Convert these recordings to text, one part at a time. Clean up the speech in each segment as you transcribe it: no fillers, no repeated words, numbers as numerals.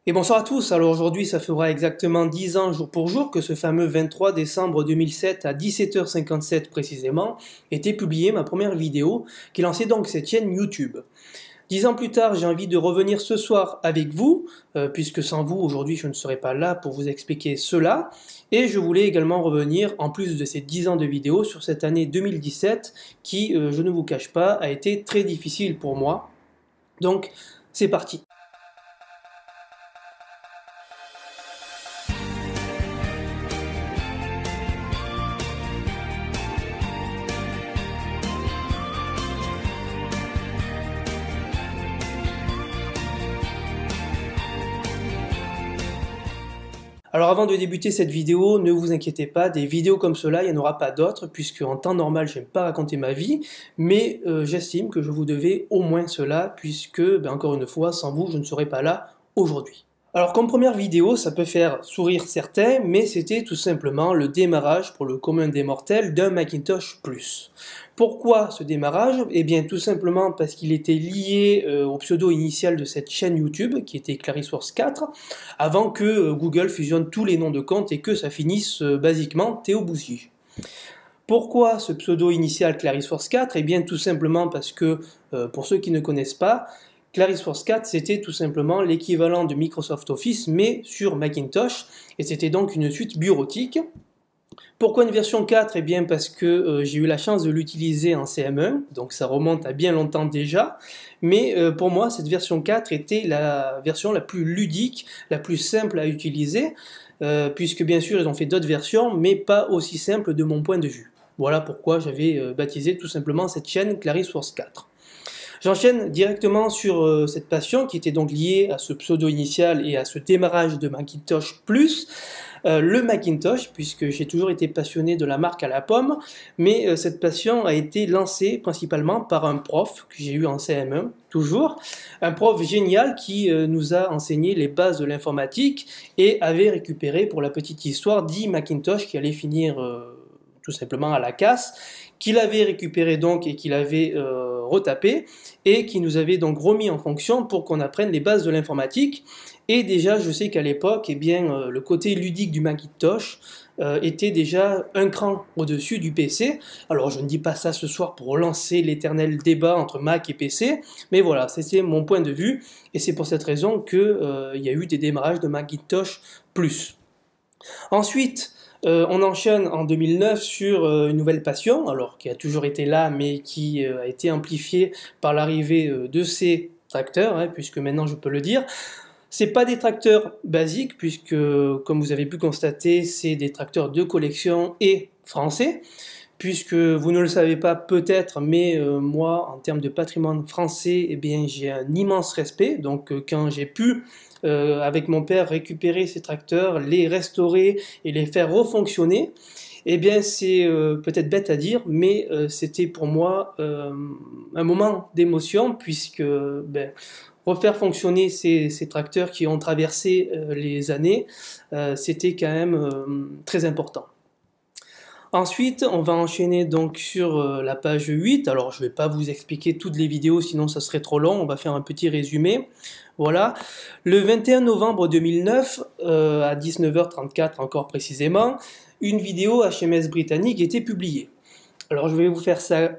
Et bonsoir à tous, alors aujourd'hui ça fera exactement 10 ans jour pour jour que ce fameux 23 décembre 2007 à 17h57 précisément était publiée ma première vidéo qui lançait donc cette chaîne YouTube. 10 ans plus tard, j'ai envie de revenir ce soir avec vous, puisque sans vous aujourd'hui je ne serais pas là pour vous expliquer cela, et je voulais également revenir en plus de ces 10 ans de vidéos sur cette année 2017 qui, je ne vous cache pas, a été très difficile pour moi. Donc c'est parti. Alors avant de débuter cette vidéo, ne vous inquiétez pas, des vidéos comme cela, il n'y en aura pas d'autres, puisque en temps normal, je n'aime pas raconter ma vie, mais j'estime que je vous devais au moins cela, puisque, encore une fois, sans vous, je ne serais pas là aujourd'hui. Alors comme première vidéo, ça peut faire sourire certains, mais c'était tout simplement le démarrage pour le commun des mortels d'un Macintosh Plus. Pourquoi ce démarrage? Eh bien tout simplement parce qu'il était lié au pseudo initial de cette chaîne YouTube, qui était ClarisSource 4, avant que Google fusionne tous les noms de comptes et que ça finisse basiquement Théo Boussige. Pourquoi ce pseudo initial ClarisSource 4? Eh bien tout simplement parce que, pour ceux qui ne connaissent pas, ClarisSource 4, c'était tout simplement l'équivalent de Microsoft Office, mais sur Macintosh, et c'était donc une suite bureautique. Pourquoi une version 4? Eh bien parce que j'ai eu la chance de l'utiliser en CM1, donc ça remonte à bien longtemps déjà, mais pour moi, cette version 4 était la version la plus ludique, la plus simple à utiliser, puisque bien sûr, ils ont fait d'autres versions, mais pas aussi simples de mon point de vue. Voilà pourquoi j'avais baptisé tout simplement cette chaîne ClarisSource 4. J'enchaîne directement sur cette passion qui était donc liée à ce pseudo initial et à ce démarrage de Macintosh Plus. Le Macintosh, puisque j'ai toujours été passionné de la marque à la pomme, mais cette passion a été lancée principalement par un prof que j'ai eu en CM1, toujours, un prof génial qui nous a enseigné les bases de l'informatique et avait récupéré, pour la petite histoire, 10 Macintosh qui allaient finir tout simplement à la casse, qu'il avait récupéré donc et qu'il avait retapé, et qui nous avait donc remis en fonction pour qu'on apprenne les bases de l'informatique. Et déjà, je sais qu'à l'époque, eh bien, le côté ludique du Macintosh était déjà un cran au-dessus du PC. Alors, je ne dis pas ça ce soir pour relancer l'éternel débat entre Mac et PC, mais voilà, c'était mon point de vue, et c'est pour cette raison qu'il y a eu des démarrages de Macintosh Plus. Ensuite, on enchaîne en 2009 sur une nouvelle passion, alors qui a toujours été là, mais qui a été amplifiée par l'arrivée de ces tracteurs, hein, puisque maintenant je peux le dire. C'est pas des tracteurs basiques, puisque, comme vous avez pu constater, c'est des tracteurs de collection et français, puisque vous ne le savez pas peut-être, mais moi, en termes de patrimoine français, eh bien, j'ai un immense respect. Donc, quand j'ai pu, avec mon père, récupérer ces tracteurs, les restaurer et les faire refonctionner, eh bien, c'est peut-être bête à dire, mais c'était pour moi un moment d'émotion, puisque refaire fonctionner ces tracteurs qui ont traversé les années, c'était quand même très important. Ensuite, on va enchaîner donc sur la page 8. Alors, je ne vais pas vous expliquer toutes les vidéos, sinon ça serait trop long. On va faire un petit résumé. Voilà. Le 21 novembre 2009, à 19h34 encore précisément, une vidéo HMS Britannic était publiée. Alors, je vais vous faire ça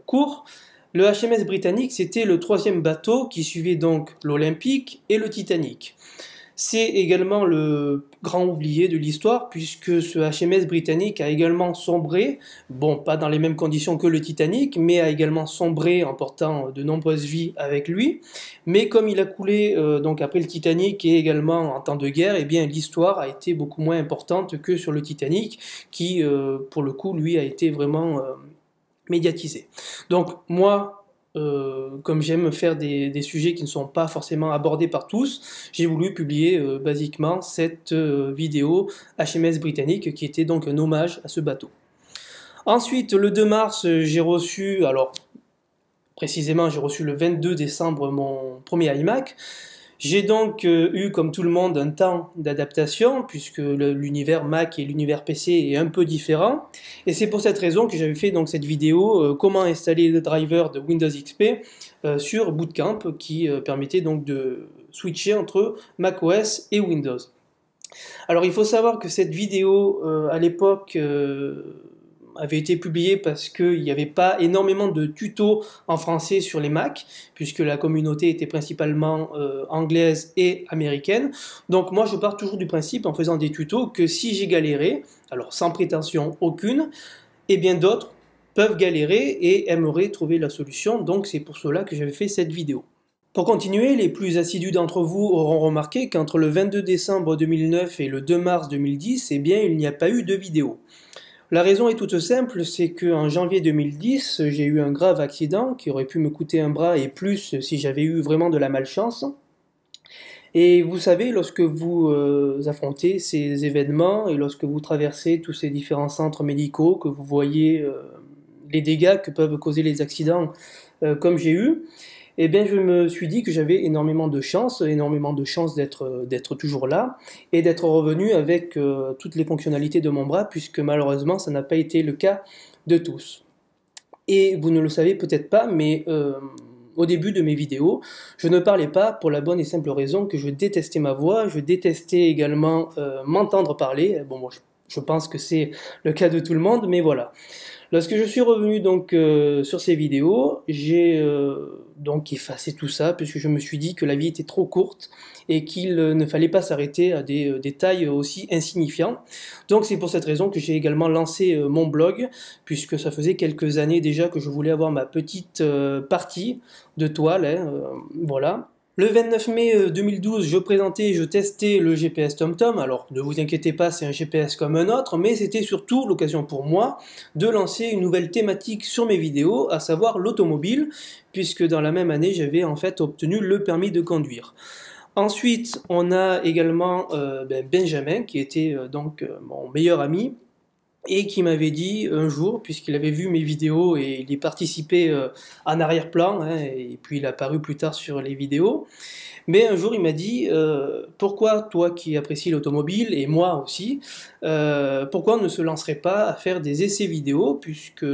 court. Le HMS Britannic, c'était le troisième bateau qui suivait donc l'Olympique et le Titanic. C'est également le grand oublié de l'histoire, puisque ce HMS Britannic a également sombré, bon, pas dans les mêmes conditions que le Titanic, mais a également sombré en portant de nombreuses vies avec lui. Mais comme il a coulé donc après le Titanic et également en temps de guerre, eh bien l'histoire a été beaucoup moins importante que sur le Titanic, qui pour le coup, lui, a été vraiment médiatisé. Donc moi, comme j'aime faire des sujets qui ne sont pas forcément abordés par tous, j'ai voulu publier basiquement cette vidéo HMS Britannic qui était donc un hommage à ce bateau. Ensuite, le 2 mars, j'ai reçu, alors précisément j'ai reçu le 22 décembre mon premier iMac. J'ai donc eu, comme tout le monde, un temps d'adaptation, puisque l'univers Mac et l'univers PC est un peu différent. Et c'est pour cette raison que j'avais fait donc cette vidéo, comment installer le driver de Windows XP sur Bootcamp, qui permettait donc de switcher entre macOS et Windows. Alors il faut savoir que cette vidéo à l'époque avait été publiée parce qu'il n'y avait pas énormément de tutos en français sur les Mac, puisque la communauté était principalement anglaise et américaine. Donc moi je pars toujours du principe en faisant des tutos que si j'ai galéré, alors sans prétention aucune, et bien d'autres peuvent galérer et aimeraient trouver la solution, donc c'est pour cela que j'avais fait cette vidéo. Pour continuer, les plus assidus d'entre vous auront remarqué qu'entre le 22 décembre 2009 et le 2 mars 2010, eh bien, il n'y a pas eu de vidéo. La raison est toute simple, c'est qu'en janvier 2010, j'ai eu un grave accident qui aurait pu me coûter un bras et plus si j'avais eu vraiment de la malchance. Et vous savez, lorsque vous affrontez ces événements et lorsque vous traversez tous ces différents centres médicaux, que vous voyez les dégâts que peuvent causer les accidents comme j'ai eu, eh bien, je me suis dit que j'avais énormément de chance d'être toujours là et d'être revenu avec toutes les fonctionnalités de mon bras, puisque malheureusement, ça n'a pas été le cas de tous. Et vous ne le savez peut-être pas, mais au début de mes vidéos, je ne parlais pas pour la bonne et simple raison que je détestais ma voix, je détestais également m'entendre parler. Bon, moi, je pense que c'est le cas de tout le monde, mais voilà. Lorsque je suis revenu donc sur ces vidéos, j'ai donc effacé tout ça puisque je me suis dit que la vie était trop courte et qu'il ne fallait pas s'arrêter à des détails aussi insignifiants. Donc c'est pour cette raison que j'ai également lancé mon blog, puisque ça faisait quelques années déjà que je voulais avoir ma petite partie de toile, hein, voilà. Le 29 mai 2012, je présentais et je testais le GPS TomTom. Alors ne vous inquiétez pas, c'est un GPS comme un autre, mais c'était surtout l'occasion pour moi de lancer une nouvelle thématique sur mes vidéos, à savoir l'automobile, puisque dans la même année, j'avais en fait obtenu le permis de conduire. Ensuite, on a également Benjamin, qui était donc mon meilleur ami, et qui m'avait dit un jour, puisqu'il avait vu mes vidéos et il y participait en arrière-plan, hein, et puis il a apparu plus tard sur les vidéos, mais un jour il m'a dit pourquoi toi qui apprécies l'automobile, et moi aussi, pourquoi on ne se lancerait pas à faire des essais vidéo, puisque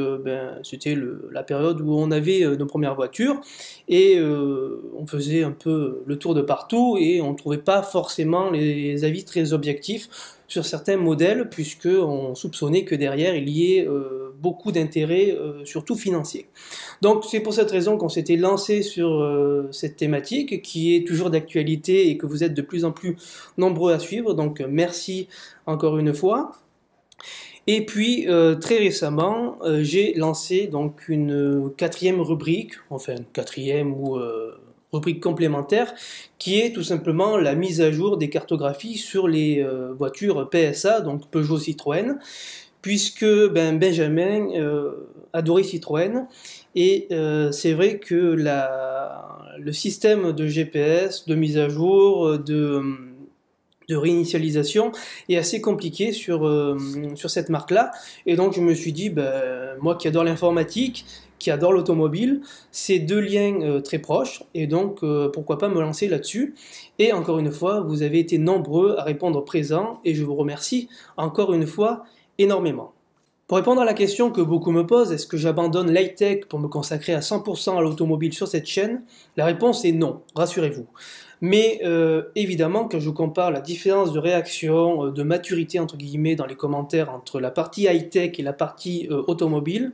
c'était la période où on avait nos premières voitures, et on faisait un peu le tour de partout, et on ne trouvait pas forcément les avis très objectifs sur certains modèles, puisqu'on soupçonnait que derrière il y ait beaucoup d'intérêts, surtout financiers. Donc c'est pour cette raison qu'on s'était lancé sur cette thématique, qui est toujours d'actualité et que vous êtes de plus en plus nombreux à suivre, donc merci encore une fois. Et puis très récemment, j'ai lancé donc une quatrième rubrique, enfin quatrième ou rubrique complémentaire, qui est tout simplement la mise à jour des cartographies sur les voitures PSA, donc Peugeot Citroën, puisque Benjamin adorait Citroën, et c'est vrai que le système de GPS, de mise à jour, de réinitialisation est assez compliqué sur cette marque-là, et donc je me suis dit, moi qui adore l'informatique, qui adore l'automobile, c'est deux liens très proches, et donc pourquoi pas me lancer là-dessus. Et encore une fois, vous avez été nombreux à répondre présent, et je vous remercie encore une fois énormément. Pour répondre à la question que beaucoup me posent, est-ce que j'abandonne l'high-tech pour me consacrer à 100% à l'automobile sur cette chaîne? La réponse est non, rassurez-vous. Mais évidemment, quand je compare la différence de réaction, de maturité entre guillemets dans les commentaires entre la partie high-tech et la partie automobile,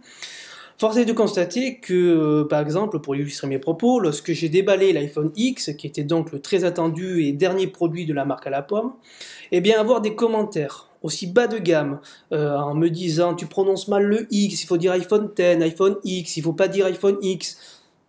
force est de constater que, par exemple, pour illustrer mes propos, lorsque j'ai déballé l'iPhone X, qui était donc le très attendu et dernier produit de la marque à la pomme, eh bien avoir des commentaires aussi bas de gamme, en me disant tu prononces mal le X, il faut dire iPhone X, iPhone X, il faut pas dire iPhone X,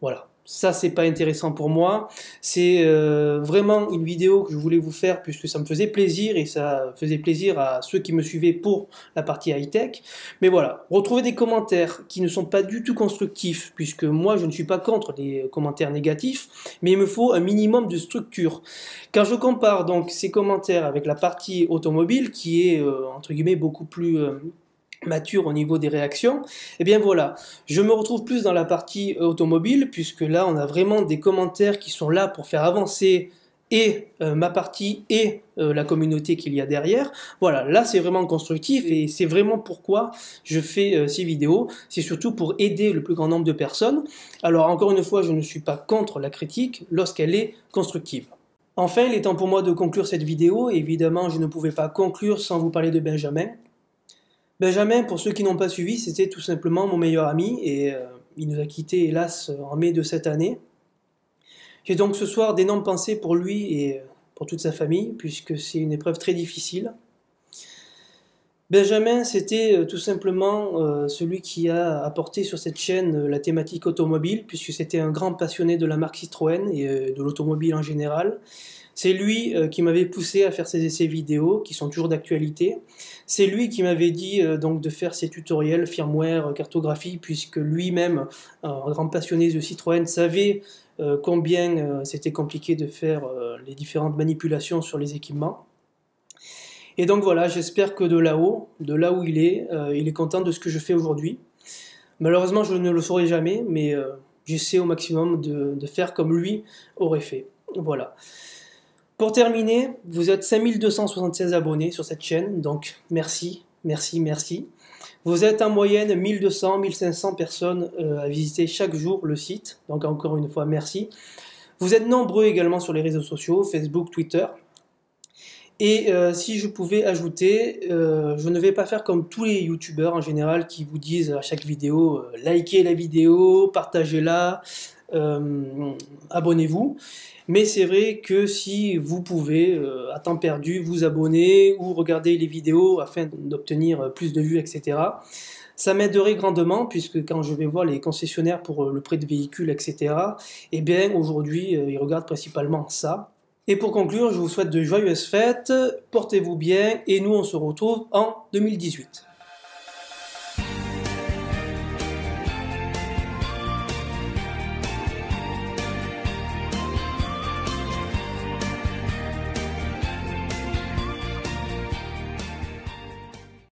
voilà. Ça, c'est pas intéressant pour moi. C'est vraiment une vidéo que je voulais vous faire puisque ça me faisait plaisir et ça faisait plaisir à ceux qui me suivaient pour la partie high-tech. Mais voilà, retrouver des commentaires qui ne sont pas du tout constructifs, puisque moi, je ne suis pas contre les commentaires négatifs, mais il me faut un minimum de structure. Quand je compare donc ces commentaires avec la partie automobile, qui est, entre guillemets, beaucoup plus mature au niveau des réactions, et bien voilà, je me retrouve plus dans la partie automobile, puisque là on a vraiment des commentaires qui sont là pour faire avancer et ma partie et la communauté qu'il y a derrière. Voilà, là c'est vraiment constructif et c'est vraiment pourquoi je fais ces vidéos, c'est surtout pour aider le plus grand nombre de personnes. Alors encore une fois, je ne suis pas contre la critique lorsqu'elle est constructive. Enfin, il est temps pour moi de conclure cette vidéo, et évidemment je ne pouvais pas conclure sans vous parler de Benjamin. Benjamin, pour ceux qui n'ont pas suivi, c'était tout simplement mon meilleur ami, et il nous a quittés hélas en mai de cette année. J'ai donc ce soir d'énormes pensées pour lui et pour toute sa famille, puisque c'est une épreuve très difficile. Benjamin, c'était tout simplement celui qui a apporté sur cette chaîne la thématique automobile, puisque c'était un grand passionné de la marque Citroën et de l'automobile en général. C'est lui qui m'avait poussé à faire ces essais vidéo, qui sont toujours d'actualité. C'est lui qui m'avait dit donc de faire ces tutoriels firmware, cartographie, puisque lui-même, un grand passionné de Citroën, savait combien c'était compliqué de faire les différentes manipulations sur les équipements. Et donc voilà, j'espère que de là où il est content de ce que je fais aujourd'hui. Malheureusement, je ne le saurai jamais, mais j'essaie au maximum de faire comme lui aurait fait. Voilà. Pour terminer, vous êtes 5276 abonnés sur cette chaîne, donc merci, merci, merci. Vous êtes en moyenne 1200, 1500 personnes à visiter chaque jour le site, donc encore une fois, merci. Vous êtes nombreux également sur les réseaux sociaux, Facebook, Twitter. Et si je pouvais ajouter, je ne vais pas faire comme tous les youtubeurs en général qui vous disent à chaque vidéo likez la vidéo, partagez-la, abonnez-vous. Mais c'est vrai que si vous pouvez, à temps perdu, vous abonner ou regarder les vidéos afin d'obtenir plus de vues, etc., ça m'aiderait grandement, puisque quand je vais voir les concessionnaires pour le prêt de véhicules, etc., eh bien aujourd'hui, ils regardent principalement ça. Et pour conclure, je vous souhaite de joyeuses fêtes, portez-vous bien, et nous on se retrouve en 2018.